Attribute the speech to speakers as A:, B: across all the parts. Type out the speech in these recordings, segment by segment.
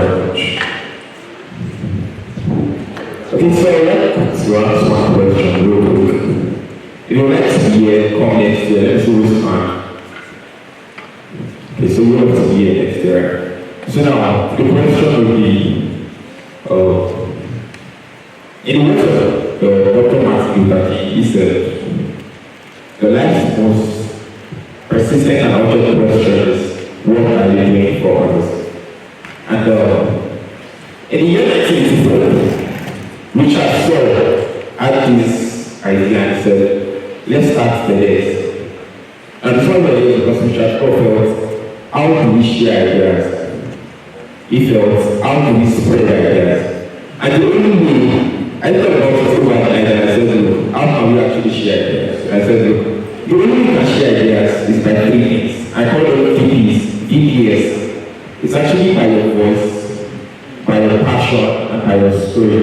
A: very much. Okay, so I'd like to ask one question real quick. Next year, come next year, let's always plan. Okay, so we have to be next year. So now, the question would be, in what Dr. Martin Luther King, he said, the life's most persistent and urgent question is, what are you doing for others? And in the year 1984, Richard Saw had this idea and said, let's start the days. And before the days, because Richard Saw felt, how do we share ideas? He felt, how do we spread ideas? And the only way, I thought about it overnight and I said, look, how can we actually share ideas? I said, look, the only way we can share ideas is by 3 things. I call them VPS. It's actually by your voice, by your passion, and by your story.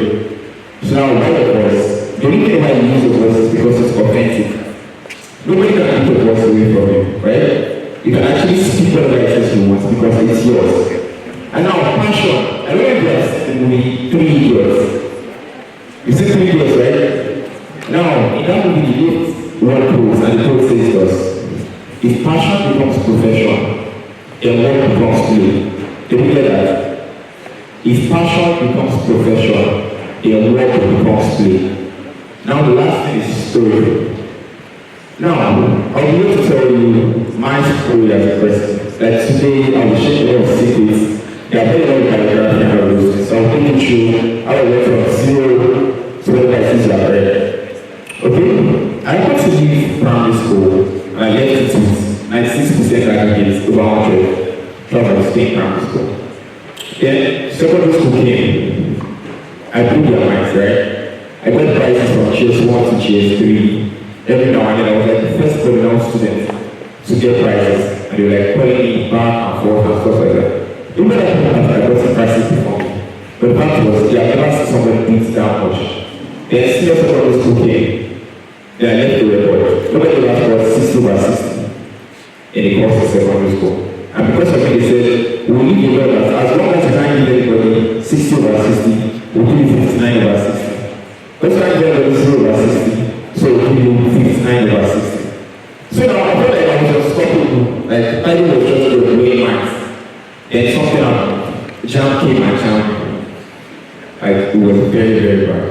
A: So now, by your voice, the only thing why you use your voice is because it's authentic. Nobody can take your voice away from you, right? You can actually speak whatever it is you want because it's yours. And now, passion. I don't know if you have seen the movie 3 Idiots. You see 3 Idiots, right? Now, in that movie, you get one quote, and the quote says to us, if passion becomes profession, then work becomes play. Can you hear that? If passion becomes profession, then work becomes play. Now, the last thing is story. Now, I would like to tell you my story as a person. Like today, I will share a lot of secrets. There are very biography and rules. So I'll take you through how I went from 0 to what I see are red. Okay? I went to leave primary school and I left it with 96% aggregates over 100 from I was staying primary school. Then secondary school came. I blew their minds, right? I got prizes from GS 1 to GS 3. Every now and then I was like the first colonial student to get prizes. And they were like calling me back and forth and stuff like that. Even though I got some prizes before me. But the fact was, yeah, I never seen somebody beat that much. Then senior secondary school came. Then I left the record. Nobody last was 60 over 60 in the course of secondary school. And because of me, they said, we'll leave you know that as long as you can't give anybody 60 over 60, we'll give you 59 over 60. Let's not give anybody 0 over 60, so we'll give you 59 over 60. So now I felt like I was just stopping, like I was just blowing minds. Then something happened. Jam came and jam. Like it was very, very bad.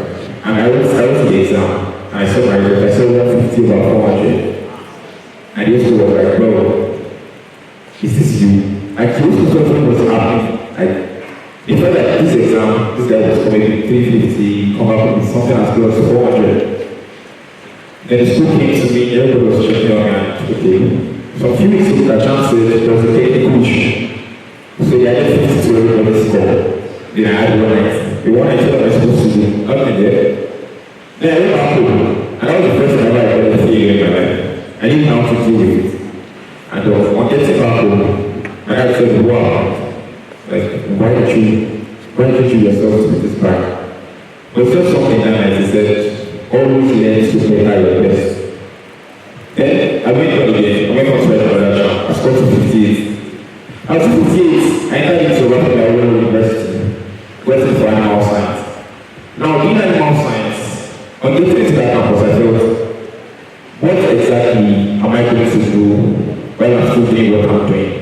A: And I went to the exam. And I saw my result. I saw 150 over 400. And the school was like, bro, is this you? I close to something was happening. It felt like this exam, this guy was coming with 350, come up with something as close to 400. Then the school came to me, everybody was checking on me. Okay. So a few weeks ago, the chance said there was a technical issue. So they had 50 to everybody's score. Then I had 190. The 190 that I was supposed to do, nothing there. Then I went back home. And that was the first time I ever had a feeling in my life. I didn't know how to deal with it. And on getting back home, my dad said, wow, like, why did you yourself to this back? But it's just something that night, he said, always learn to better your best. Then I went on again, I went on to another job. I scored to 58. At 58, I entered into one of my own university, waiting for animal science. Now, in animal science, on getting into that campus, I felt, what exactly am I going to do while I'm still doing what I'm doing?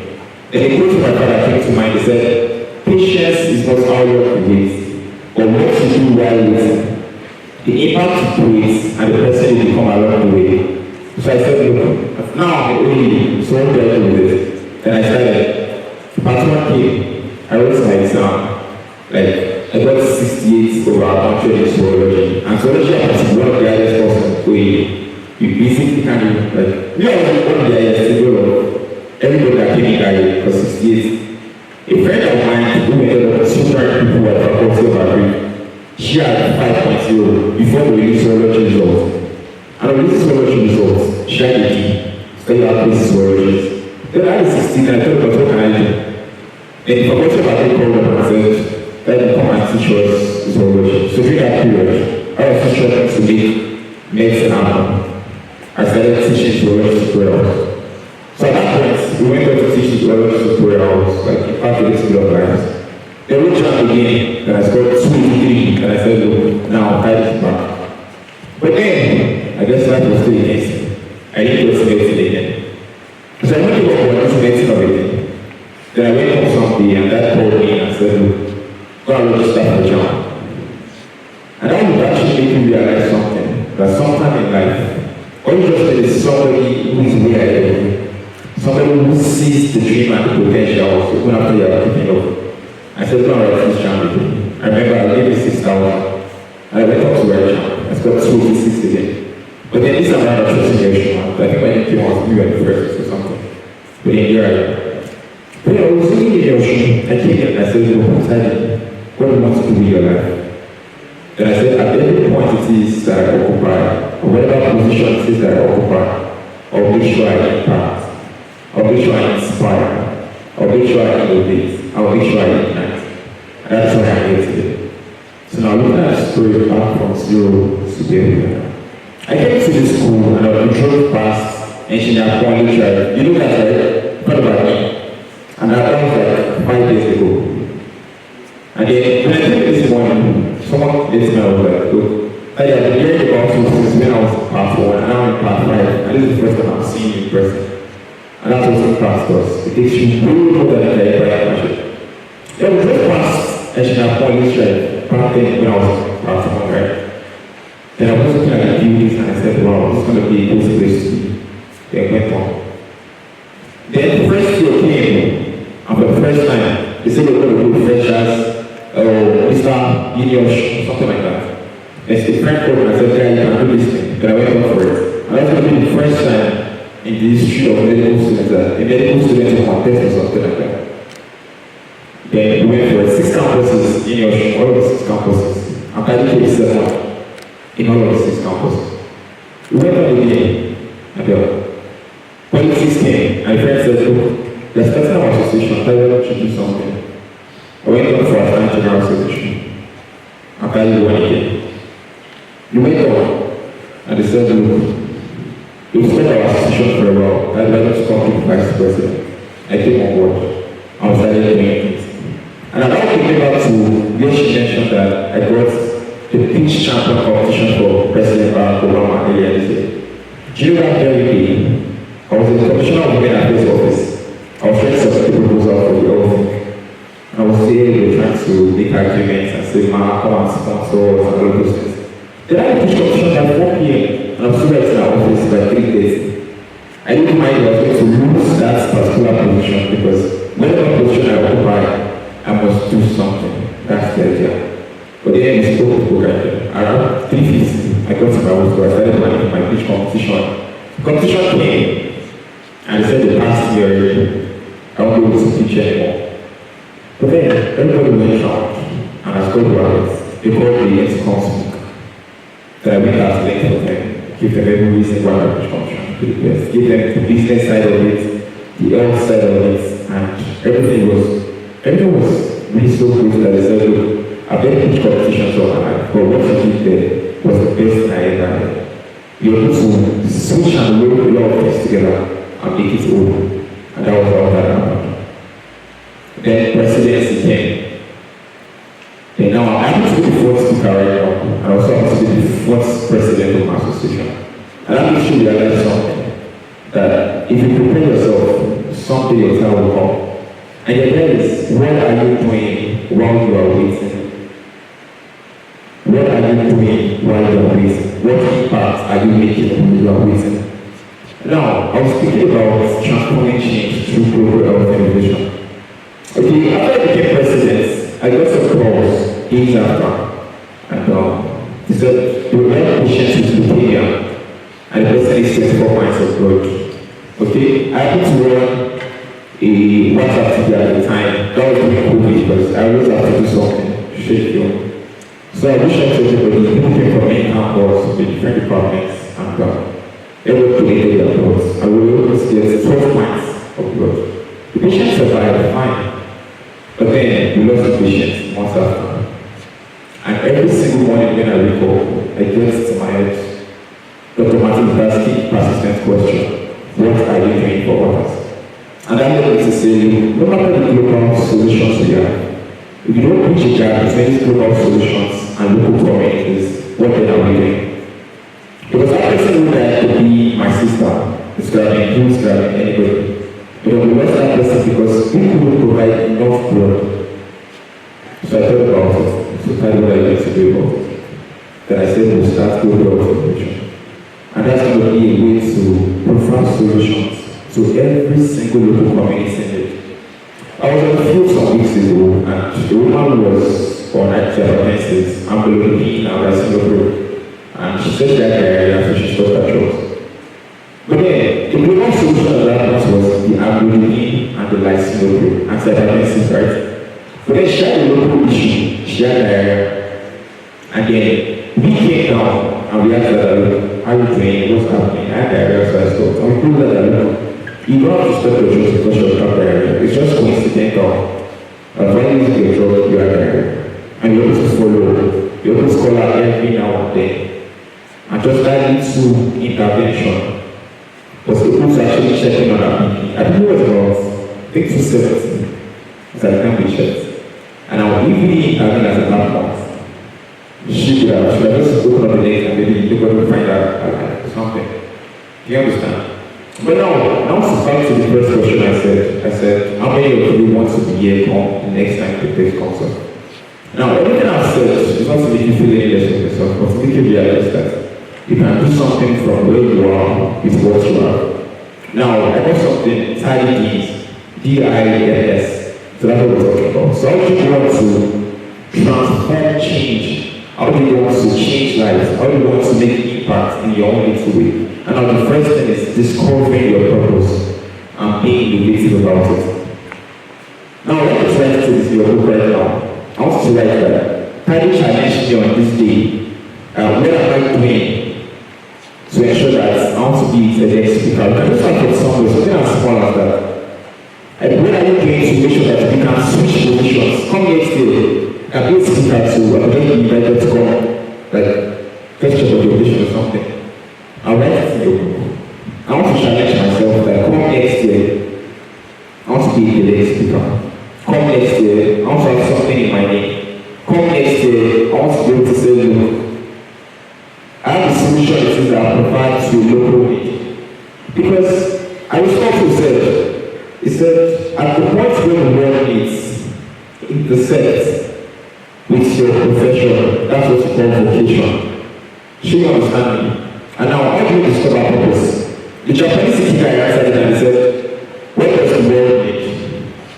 A: Then a quote from my father came to mind. He said, patience is not how long you wait, or what you do while waiting. The impact you create and the person you become along the way. So I said, look, now I'm only so careful with it. Then I started. Part 1 came, I wrote my exam. Like, I got 68 over 100 in zoology. And zoology is one of the highest courses where you basically can do, like, you know, one of the highest everybody that came in that year was 68. A friend of mine who ended up super people at faculty of agri, she had 5.0 before the release zoology results. And on release zoology results, she had a D, studied out places zoology. Then I was 16 and I thought, what can I do? And the faculty of agri called up and said, let me come and teach us zoology. So during that period, I was teaching to make medicine happen. I started teaching zoology tutorials. So at that point, we went on to teach zoology tutorials, like in fact, a little bit of lives. They wrote jump again, and I scored 283, and I said, look, now I'll tie this back. But then, I guess life was still against me. I didn't go to medicine again. So I went to work on this medicine already. Then I went home someday, and dad called me and said, look, go and register for the jump. And that would actually make me realize something, that sometime in life, all you just need is somebody who is way ahead of you. Somebody who sees the dream and the potential, even after you are picking up. I said, no, I this jump with me. I remember I gave me 6,000. And I went up to where I jumped. I scored 286 again. But then this amount of transformation, I think my name was we were the first or something. But then here I am. But yeah, I was looking in the ocean. I came in and I said, what do you want to do with your life? Then I said, at every point it is that I occupy, or whatever position it is that I occupy, I'll make sure I impact, I'll make sure I inspire, I'll make sure I innovate, I'll make sure I ignite. And that's why I'm here today. So now looking at the story back from zero to there. I came to this school and I drove past engineer college. You know that, right? What about me? And that was like 5 days ago. And then when I came this morning, someone let me know like, look, I had been hearing about you since when I was in part 1 and now I'm in part 5. And this is the first time I'm seeing you in person. And that's what's impressed us. It takes you way more than a day by passion. Then we drove past engineer college back then when I was in part 1, right? Then I was looking at the buildings and I said, wow, this is going to be a good place to be. Then went on. Then the first year came, and for the first time, they said they were going to do freshers, Mr. TEDxUniOsun, something like that. And the friend called me and said, yeah, you can do this thing. But I went on for it. And that's going to be the first time in the history of medical students that a medical student will contest or something like that. Then we went for 6 campuses in TEDxUniOsun, all of the 6 campuses. I'm kind of 7 in all of the 6 campuses. We went on again, and politics came, and friends said, look, they're starting our association, tell you to do something. I went on for a time general association. After you went again. You went on, and they said, look, you've spent our association for a while, I'd like to come to the vice president. I came on board. I was started doing things. And I now came back to where she mentioned that I got the pitch champion competition for President Barack Obama earlier this year. During that very day, I was in the Commissioner of Women Affairs office. I was trying to submit a proposal for the whole thing. I was there, they were trying to make arguments and say, man, come and sponsor us and all those things. Then I had a pitch competition by 4 p.m. and I'm still right in our office by 3 days. I didn't mind I was going to lose that particular position because whatever position I occupy, I must do something. That's the idea. But then we spoke to program. Around 3:50, I got to my own store. I started planning my pitch competition. The competition came, and they said the past year, I won't be able to pitch anymore. But then everybody went out, and I scored rabbits. They called me to come speak. So I went out late for them, give them every reason why I pitch competition. Give them the business side of it, the health side of it, and everything was really so good that they said, look, I've done pitch competitions all my life, but what you did there was the best I ever had. You're able to switch and roll a lot of things together and make it own. And that was all that happened. Then presidency came. And now I'm able to be the fourth speaker right now, and also I'm to be the fourth president of my association. And that makes you realize something, that if you prepare yourself, someday your time will come. And the idea is, what are you doing while you are waiting? What are you doing while you are waiting? What impact are you making when you are waiting? Now, I was speaking about transforming change through global health innovation. Okay, after I became president, I got some calls days after. And they said, you have patients with leukemia, and the person is 24 points of blood. Okay, I had to run a WhatsApp TV at the time. That was during COVID because I always have to do something to shake you. So I reached out to everybody, people came from many campus, the different departments, and everyone donated their blood. And we were able to get 12 points of blood. The patient survived fine, but then we lost the patient months after. And every single morning when I wake up, I get to my head, Dr. Martin is asking persistent question, what are you doing for others? And that led me to say, no matter the global solutions we have, If you don't bridge a gap between these global solutions and local communities, what then are we doing? Because that person who died could be my sister, it's grabbing, who's grabbing anybody. But we lost that person because we couldn't provide enough blood. So I thought about it, so I what I used to do about it. Then I said we'll start global solution. And that's going to be a way to provide solutions to every single local community in it. I was on the field some weeks ago, and the woman was on hypertensive, ambulatory, and resting and she said that area, so she stopped her drugs. But then, the global solution of that was the ambulatory and the lysine and hypertensive, right? But then she had a local issue, she had diarrhea, and then we came down and we asked her, how are you doing, what's happening, I had diarrhea, so I stopped. And we told her that, you don't have to stop your drugs because you have diarrhea. It's just coincidental. When you use your drug, you have diarrhea. And you have to follow. You have to call out every now and then. And just that little intervention was able to actually checking on our BP. I think it was about, I think 270. So I can't be checked. And I would even intervene as a landmark. She should have just opened up the link and maybe you're going to find out something. Do you understand? But now to back to the first question I said, how many of you want to be here the next time the test comes up? Now, everything I've said is not to make you feel any less of yourself, but to make you realize that you can do something from where you are with what you are. Now, I got something, TIDs, D-I-S, so that's what we're talking about. So how do you want to transform change? How do you want to change lives? How do you want to make impact in your own little way? And now the first thing is discovering your purpose and being innovative about it. Now let us write to this in your book right now. I want to write that. Title challenged me on this day. What am I doing to ensure that I want to be a TEDx speaker? I just like for somewhere, something as small as that. And what are you doing to make sure that we can switch positions? Come next year, can be a speaker too, I just be invited to come, like, first check of your audition or something. I write it to you. I want to challenge myself that come next year, I want to be a TEDx speaker. Come next year, I want to have something in my name. Come next year, I want to be able to say, look, I have a solution that I provide to local need. Because Aristotle said, he said, at the point where the world needs intersect with your profession, that's what you call vocation. Should you understand me? And now, how do you discover purpose? The Japanese city guy answered it and he said, what does the world need?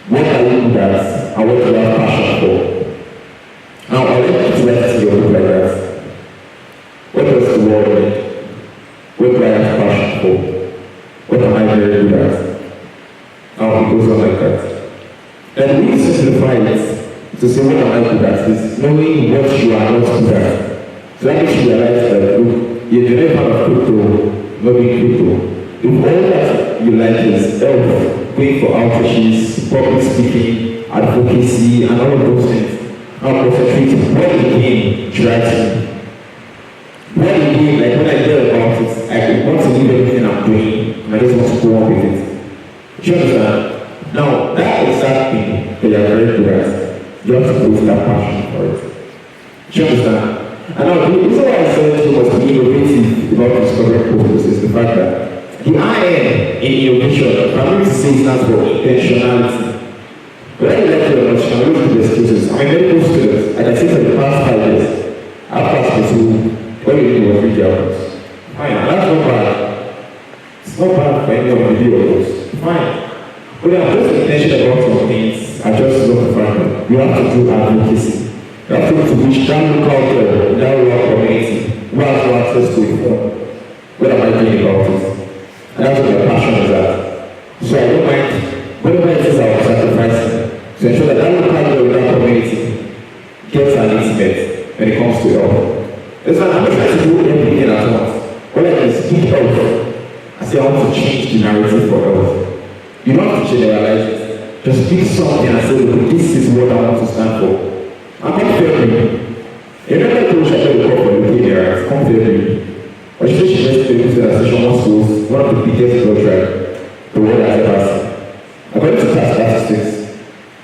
A: What are you good at? And what do you have passion for? Now, I'll let you write to your book like that. What does the world need? What do I have passion for? What am I very good at? Now, it goes on like that. And we simplify it to say what am I good at is knowing what you are not good at. So that makes you realize that, look, you're the part of crypto, not being crypto. If all that you like is health, going for outreaches, public speaking, advocacy, and all of those things, now concentrate what the game drives me. What the game, like when I hear about it, I want to leave everything I'm doing, and I just want to go on with it. Do you understand? Now, that exact thing that you're very good at, you have to put that passion for it. Do you understand? And now, the reason why I said you must be innovative about discovering purpose is the fact that the IN in innovation, I'm going to say it stands for intentionality. When I left the much, I'm going to do excuses. I'm a medical student, and I say for the past 5 years, I've passed the school, what do you do with videos? Fine, and that's not bad. It's not bad for any of the videos. Fine. But I'm just intentional about some things, I just love the fact that you have to do advocacy. You have to reach that local that rural community who has no access to a phone. What am I doing about it? And that's what my passion is at. So I don't mind whatever it is I will sacrifice to ensure that that local that community gets an intimate when it comes to health. I'm not trying to do everything at once. All I do is speak health. I say I want to change the narrative for health. You don't have to generalize it. Just pick something and say, look, this is what I want to stand for. I'm not February. Remember the coach I told you for the UK there, come February. Or she just told you that session one schools, one of the biggest road track the world has ever seen. According to past statistics,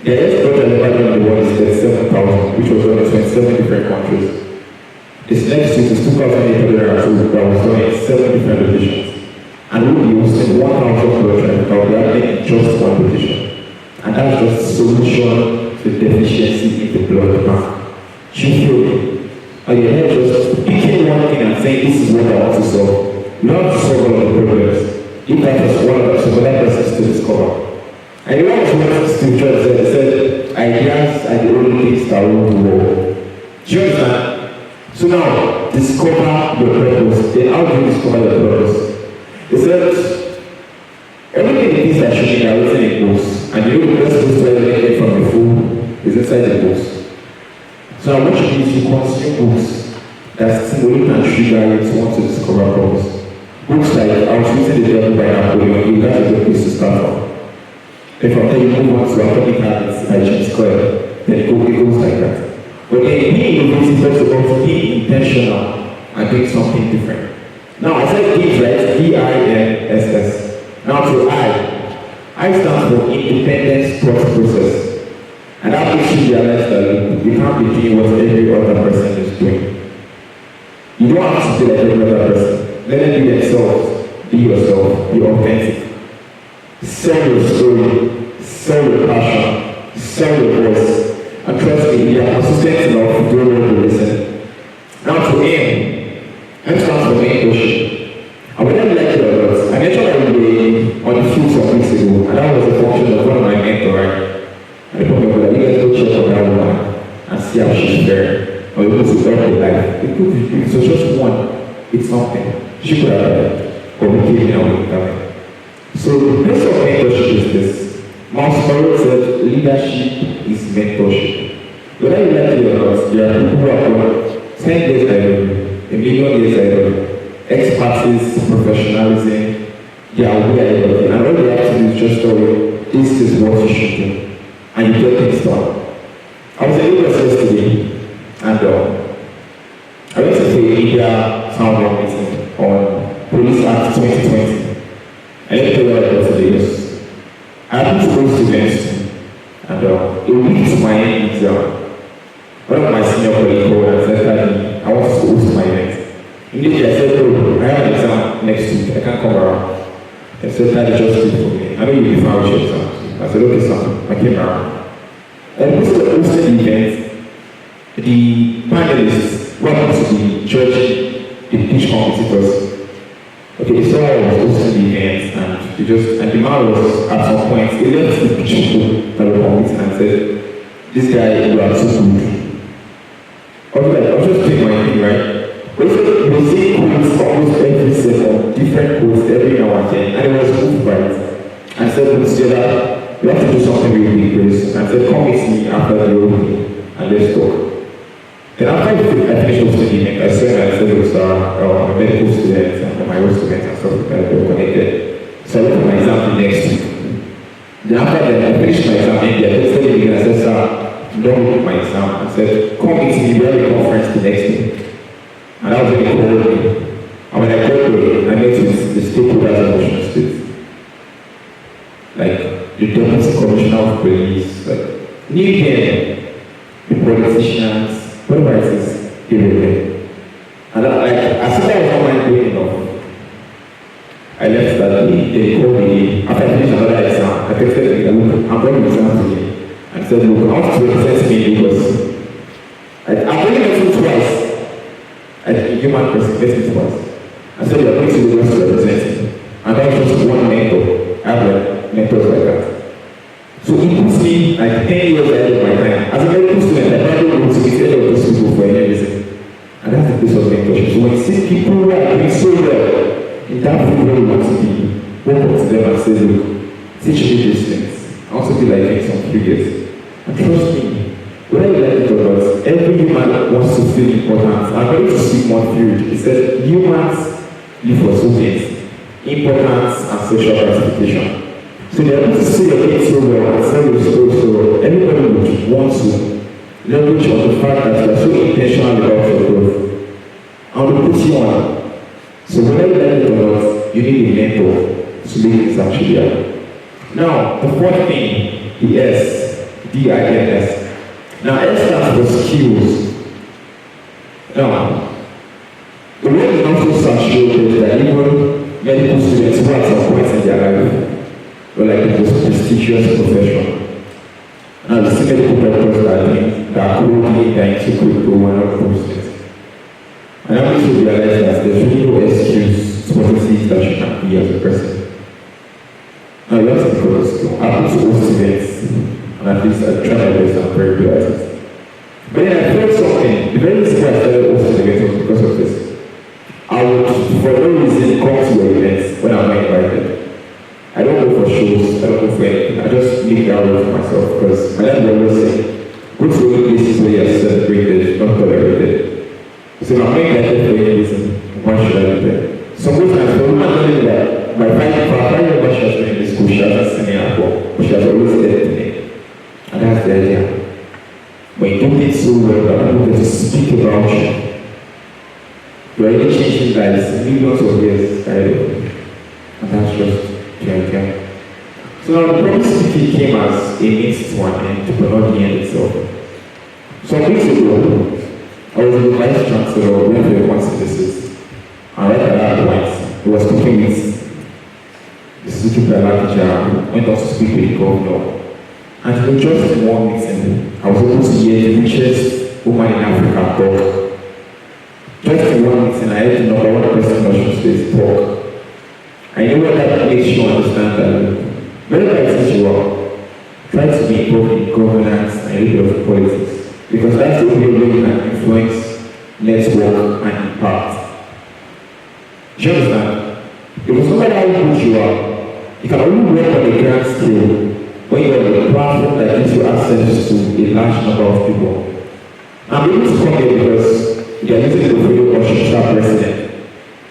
A: the highest road track ever done in the world is 37 7 different countries. This next week is 2,802 that was done in 7 different locations. And we'll be hosting 1,000 projects that will be happening in just one location. And that's just a solution to deficiency in the blood bank. You feel me? And you're not just picking one thing and saying this is what I want to solve. You don't have to solve all of the problems. If that was one of some other persons to discover. And you know what Steve Jobs said? He said, ideas are the only things that rule the world. Do you understand? So now, discover your purpose. Then how do you discover your purpose? He said, everything in things that should be written in books. And you know the best place to get from the food is inside the books. So what you do is you consume books that stimulate and trigger you to want to discover purpose. Books like I was reading The Devil by Napoleon, that's a good place to start from. If I tell you move on to Atomic Habits by James Clear, then it goes like that. But then being innovative first of all, being intentional and doing something different. Now I said D, right? D-I-N-S-S. Now to I stand for independent thought process. And that makes you realize that you can't be doing what every other person is doing. You don't have to be like every other person. Let them be themselves, be yourself, be authentic. Sell your story, sell your passion, sell your voice. And trust me, you are consistent enough to do what you listen. Now to aim, I'm stands for mentorship. I would never like it a lot. I mentioned that we were on the field some weeks ago, and that was a function of one of my mentors, right? And the problem was that you guys go check on that woman and see how she's faring. Or you go to help her life. It could be, so just one, it's something. She could have died, or became now with that. So the place of mentorship is this. Mouse said leadership is mentorship. Whether you like it or not, there are people who are born 10 years ahead of you, a million years ahead of you. Expertise, professionalism, they are way ahead of you. And all they have to do is just tell you, this is what you should do. And you get things done. I was in Lagos yesterday, and I went to the India town hall meeting on Police Act 2020. And let me tell you what I got today. Yes. I happened to go to events, and a week to my end exam, one of my senior colleagues called and said that I want to host my event. Immediately I said, oh, I have an exam next week, I can't come around. I said that just do for me. I know you'll be fine with your exams. I said, okay, sir. I came around. And also the hosted event, the panelists welcome to the judge, the pitch competitors. Okay, so I was hosting the event, and the man was at some point, he left the pitch people that were competing and said, this guy, you are so good. I was just doing my thing, right? But he was saying quotes almost every second, different quotes every now and then, and I was moved by it. And said, put together, we have to do something really big, Grace. And I said, come with me after the opening, and let's talk. Then after I finished hosting the event, I said it was a medical student and my own students and stuff like that, they were connected. So I went for my exam the next week. Then after that, I finished my exam in India. I texted him again, I said, sir, don't look at my exam. I said, come with me, we have a conference the next day. And that was when he called me. And when I called him, I met with the stakeholders of Ocean State. Like, the Deputy Commissioner of Police, like, knew them, the politicians, whatever it is, they were there. And as soon as I was not mind blowing enough, I left that day, they called me, after I finished another exam, I texted them, look, I'm going to exam today. And said, look, I want to represent me because I've only met you twice. As a human person, met me twice. I said, you're going to the West to represent me. And that was just one mentor. I have like mentors like that. So it puts me like 10 years ahead of my time. As a medical student, I never go to the head of those people for any reason. And that's the place of mentorship. So when you see people who are doing so well in that field where you want to be, walk up to them and say, look, teach me these things. I want to be like in some few years. And trust me, whether you like it or not, every human wants to feel important. I'm going to speak one period. He said, humans live for two things, importance and social gratification. So they are able to see your kids so well and sell your story so well. Everybody would want to leverage on the fact that you are so intentional about your growth. And we put you on. So whether you like it or not, you need a mentor to make this actually happen. Now, the fourth thing, the S, D-I-N-S. Now, S stands for skills. Now, the world is not so saturated that even medical students who at some point in their life were like the most prestigious profession. Now, the see medical doctors that are currently dying to crypto and all those things. And I want you to realize that there's really no excuse for the things that you can be as a person. Now, you have to because I put to host events, and at least I try my best and very good at it. But then I felt something. The very reason why I started hosting events was because of this. I would, for no reason, come to your events when I'm not invited. I don't go for shows, I don't go for anything. I just make that way for myself because my dad will always say, go to the places where you're celebrated, not tolerated. So if I'm not invited for any reason, why should I be there? So most times, for women telling me that my friend member she has been in the school, she hasn't seen me at all, but she has always said to me. And that's the idea. When you do things so well, that people get to speak about you. You're already changing lives millions of years ahead of you. And that's just the idea. So now the public speaking came as a means to an end, but not the end itself. Some weeks ago, I was the vice chancellor of one of the conferences, and right at that point, he was speaking with the Suzuki Private went on to speak with the governor. And just in one meeting, I was able to hear the richest woman in Africa talk. Just in one meeting, I heard the number one person in Osun State talk. I know what that makes you understand that very bright you are, try to be involved in governance and a little bit of politics. Because that's the only way you can influence, network, and impact. Do you understand? Because no matter how good you are, you can only work on a grand scale when you have a platform that gives you access to a large number of people. I'm able to come here because they are using the portfolio of Shishta president.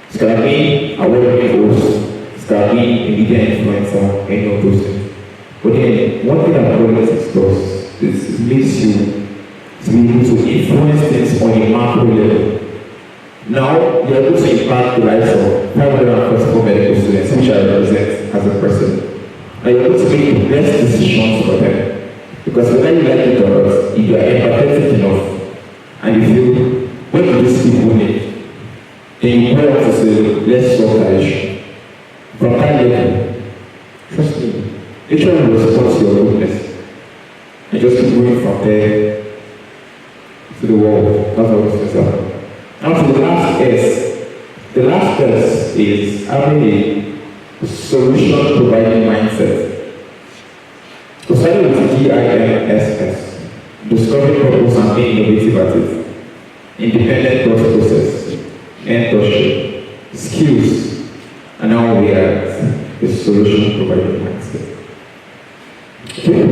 A: It's going to be a award-winning host. It's going to be a media influencer, any of those things. But then, one thing that politics does is it makes you to be able to influence things on a macro level. Now, you're able to impact the lives of 544 medical students, which I represent as a person. And you're able to make the best decisions for them. Because whether you like it or not, if you are empathetic enough and you feel, what do these people need? Then you go out to say, let's solve that issue. From that level, trust me, nature will respond to your goodness. And just keep going from there to the world. That's how it's yourself. Now to the last S. The last S is having a solution providing mindset. To start with DIMSS, discovering purpose and being innovative at it. Independent thought process, mentorship, skills, and now we are the solution providing mindset. Okay.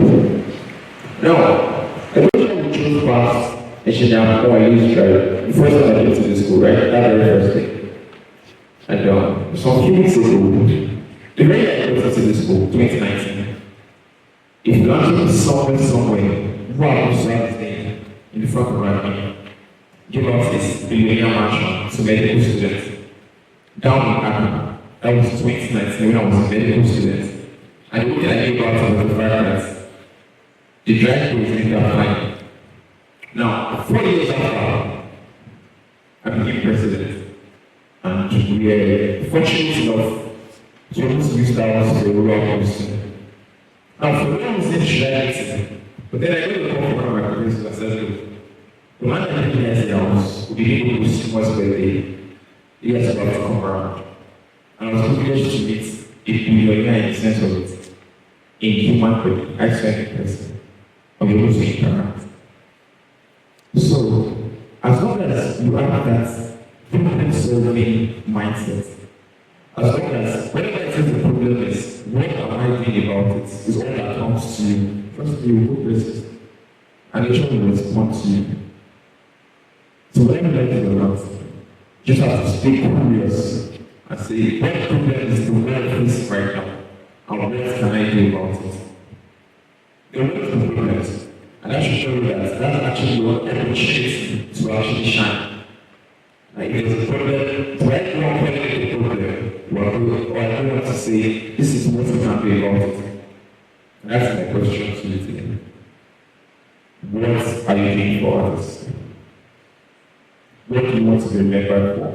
A: Now, I don't know we chose fast engineering or I used drive. The first time I came to the school, right? That very first day. And some few weeks ago, the very day I got to the school, 2019, if you actually somewhere, who happens to have this thing in the front of me, give us this billionaire mansion to medical students. Down in Accra, that was 2019 when I was a medical student. And the way I gave out was the fact that the drive was in that line. Now, 4 years after, I became president. And we are fortunate enough to use that as a rural person. Now, for one reason, should I listen? But then I got a call from my parents and said, look, the man that came here the house will be able to see what's birthday. He has about to come around. And I was privileged to meet a billionaire in the sense of it. In human body, I saw a person. I'll be able to interact. So, as long as you have that problem-solving mindset, as long as whatever it is the problem is, what am I doing about it, is all that comes to you. Trust me, you will go places. And nature will respond to you. So when you like it or not, you just have to stay curious and say, what problem is the world facing right now? And what can I do about it? There are lots of problems. And that should show you that that's actually your opportunity to actually shine. Like if there's a problem, do I want to create the problem? Or I don't want to say, this is what we can do about it. And that's my question to you today. What are you doing for others? what you want to be remembered for,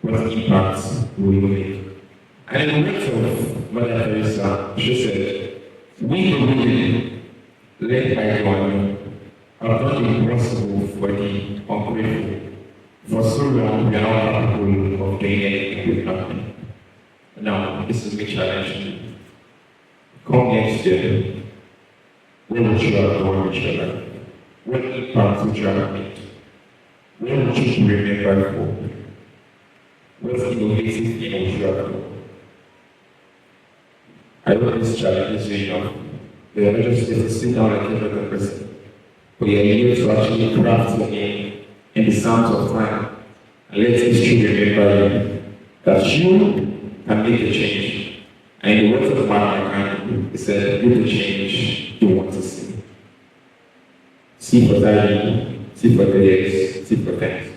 A: what impact will you make. And in the words of Mother Teresa, she said, we the women, led by God, have done the impossible for the ungrateful. For so long, we are not capable of doing anything with nothing. Now, this is my challenge to you. Come next year, what would you have done with your life? What impact would you have made? What would you be remembered for? What innovative thing would you have done? I hope this challenges you enough. They are not just to sit down like every other person, but you are able to actually craft your name in the sands of time and let history remember you that you can make a change. And in the words of man, it said, do the change you want to see. C for Daddy, C for TEDx, C for thanks.